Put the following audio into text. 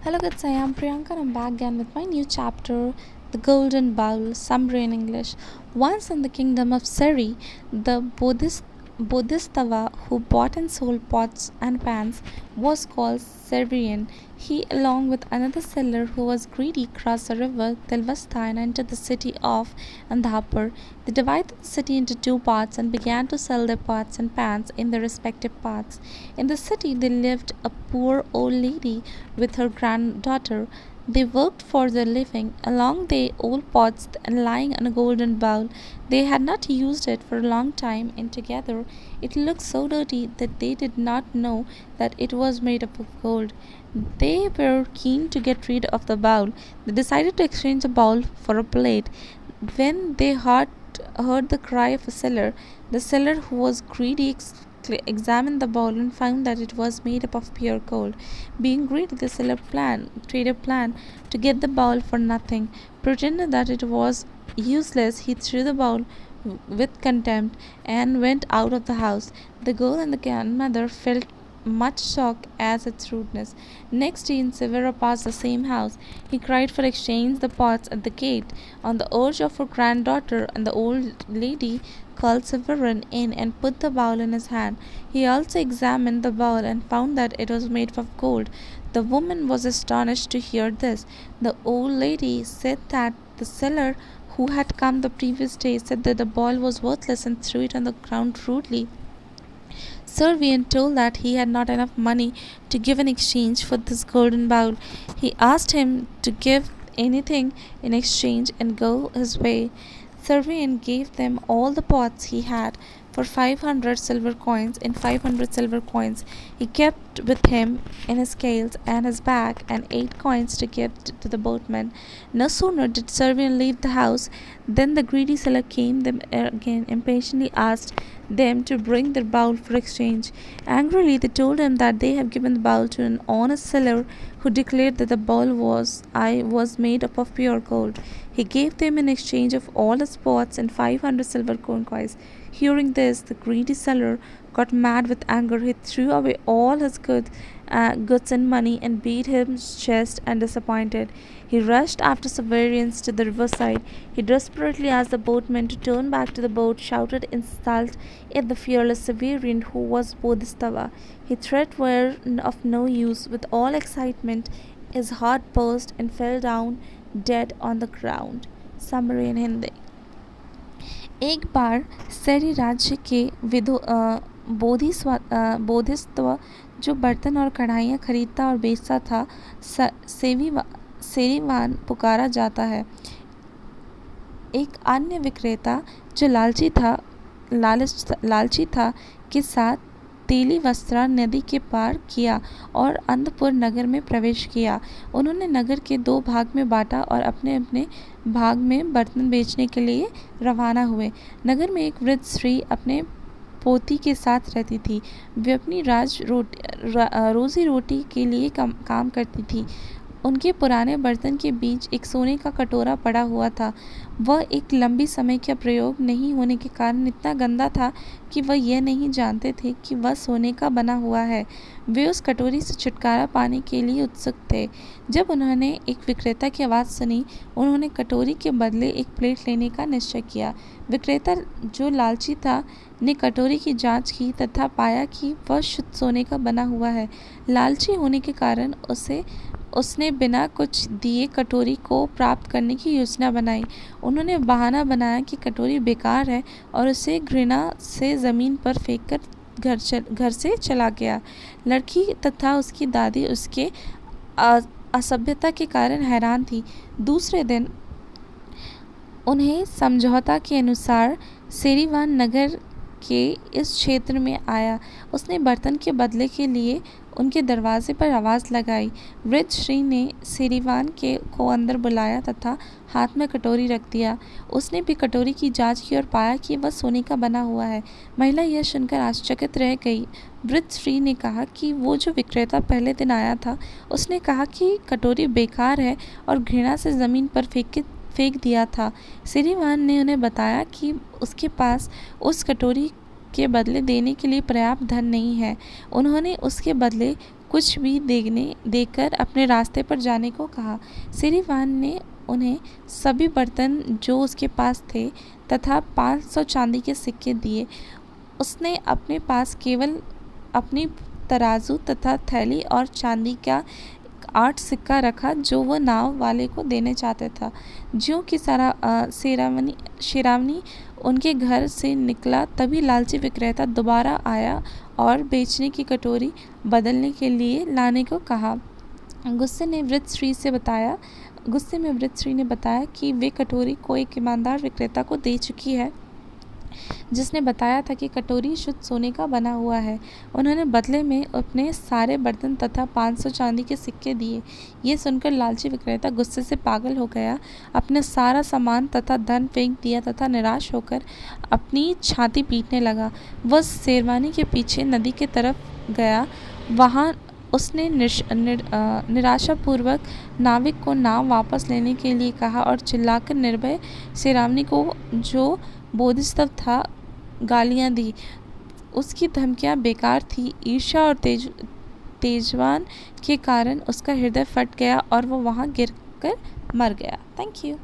Hello kids, I am Priyanka and I'm back again with my new chapter, The Golden Bowl, summary in English. Once in the kingdom of Seri, the Bodhisattva who bought and sold pots and pans was called Servian. He, along with another seller who was greedy, crossed the river Tilvasta and entered the city of Andhapur. They divided the city into two parts and began to sell their pots and pans in their respective parts. In the city there lived a poor old lady with her granddaughter. They worked for their living along the old pots and lying on a golden bowl. They had not used it for a long time, and together it looked so dirty that they did not know that it was made up of gold. They were keen to get rid of the bowl. They decided to exchange the bowl for a plate. When they heard the cry of a seller, the seller, who was greedy, examined the bowl and found that it was made up of pure gold. Being greedy, the trader planned to get the bowl for nothing. Pretending that it was useless, he threw the bowl with contempt and went out of the house. The girl and the grandmother felt much shocked at its rudeness. Next day, Severa passed the same house. He cried for exchange the pots at the gate. On the urge of her granddaughter, and the old lady called Severin in and put the bowl in his hand. He also examined the bowl and found that it was made of gold. The woman was astonished to hear this. The old lady said that the seller who had come the previous day said that the bowl was worthless and threw it on the ground rudely. Servian told that he had not enough money to give in exchange for this golden bowl. He asked him to give anything in exchange and go his way. Servian gave them all the pots he had for 500 silver coins. In 500 silver coins he kept with him in his scales and his bag, and 8 coins to give to the boatman. No sooner did Servian leave the house than the greedy seller came them again, impatiently asked them to bring their bowl for exchange. Angrily they told him that they had given the bowl to an honest seller who declared that the bowl was made up of pure gold. He gave them in exchange of all his pots and 500 silver coins. Hearing this, the greedy seller got mad with anger. He threw away all his goods and money and beat his chest and disappointed. He rushed after Severians to the riverside. He desperately asked the boatman to turn back to the boat, shouted insult at the fearless Severian who was Bodhisattva. His threats were of no use. With all excitement, his heart burst and fell down dead on the ground. Summary in Hindi. एक बार सैरी राज्य के बोधिसत्व जो बर्तन और कढ़ाइयाँ खरीदता और बेचता था, सेरीवान पुकारा जाता है। एक अन्य विक्रेता जो लालची था के साथ तेली वस्त्रा नदी के पार किया और अंधपुर नगर में प्रवेश किया। उन्होंने नगर के 2 भाग में बांटा और अपने अपने भाग में बर्तन बेचने के लिए रवाना हुए। नगर में एक वृद्ध स्त्री अपने पोती के साथ रहती थी। वे अपनी रोजी रोटी के लिए काम करती थी। उनके पुराने बर्तन के बीच एक सोने का कटोरा पड़ा हुआ था। वह एक लंबी समय का प्रयोग नहीं होने के कारण इतना गंदा था कि वह यह नहीं जानते थे कि वह सोने का बना हुआ है। वे उस कटोरी से छुटकारा पाने के लिए उत्सुक थे। जब उन्होंने एक विक्रेता की आवाज़ सुनी, उन्होंने कटोरी के बदले एक प्लेट लेने का निश्चय किया। विक्रेता, जो लालची था, ने कटोरी की जांच की तथा पाया कि वह शुद्ध सोने का बना हुआ है। लालची होने के कारण उसने बिना कुछ दिए कटोरी को प्राप्त करने की योजना बनाई। उन्होंने बहाना बनाया कि कटोरी बेकार है और उसे घृणा से ज़मीन पर फेंककर घर से चला गया। लड़की तथा उसकी दादी उसके असभ्यता के कारण हैरान थी। दूसरे दिन उन्हें समझौता के अनुसार सेरीवान नगर के इस क्षेत्र में आया। उसने बर्तन के बदले के लिए उनके दरवाजे पर आवाज़ लगाई। वृद्ध श्री ने सेरीवान को अंदर बुलाया तथा हाथ में कटोरी रख दिया। उसने भी कटोरी की जांच की और पाया कि वह सोने का बना हुआ है। महिला यह सुनकर आश्चर्यचकित रह गई। वृद्ध श्री ने कहा कि वो जो विक्रेता पहले दिन आया था, उसने कहा कि कटोरी बेकार है और घृणा से ज़मीन पर फेंक दिया था। सेरीवान ने उन्हें बताया कि उसके पास उस कटोरी के बदले देने के लिए पर्याप्त धन नहीं है। उन्होंने उसके बदले कुछ भी देकर अपने रास्ते पर जाने को कहा। सेरीवान ने उन्हें सभी बर्तन जो उसके पास थे तथा 500 चांदी के सिक्के दिए। उसने अपने पास केवल अपनी तराजू तथा थैली और चांदी का 8 सिक्का रखा जो वह नाव वाले को देने चाहता था। ज्यों कि शेरावनी उनके घर से निकला, तभी लालची विक्रेता दोबारा आया और बेचने की कटोरी बदलने के लिए लाने को कहा। गुस्से में वृद्ध स्त्री ने बताया कि वे कटोरी को एक ईमानदार विक्रेता को दे चुकी है, जिसने बताया था कि कटोरी शुद्ध सोने का बना हुआ है। उन्होंने बदले में अपने सारे बर्तन तथा 500 चांदी के सिक्के दिए। ये सुनकर लालची विक्रेता गुस्से से पागल हो गया, अपने सारा सामान तथा धन फेंक दिया तथा निराश होकर अपनी छाती पीटने लगा। वह शेरवानी के पीछे नदी की तरफ गया। वहाँ उसने निराशापूर्वक नाविक को नाव वापस लेने के लिए कहा और चिल्लाकर निर्भय शेरावनी को, जो बोधिसत्व था, गालियाँ दी। उसकी धमकियाँ बेकार थी। ईर्ष्या और तेजवान के कारण उसका हृदय फट गया और वह वहाँ गिरकर मर गया। Thank you.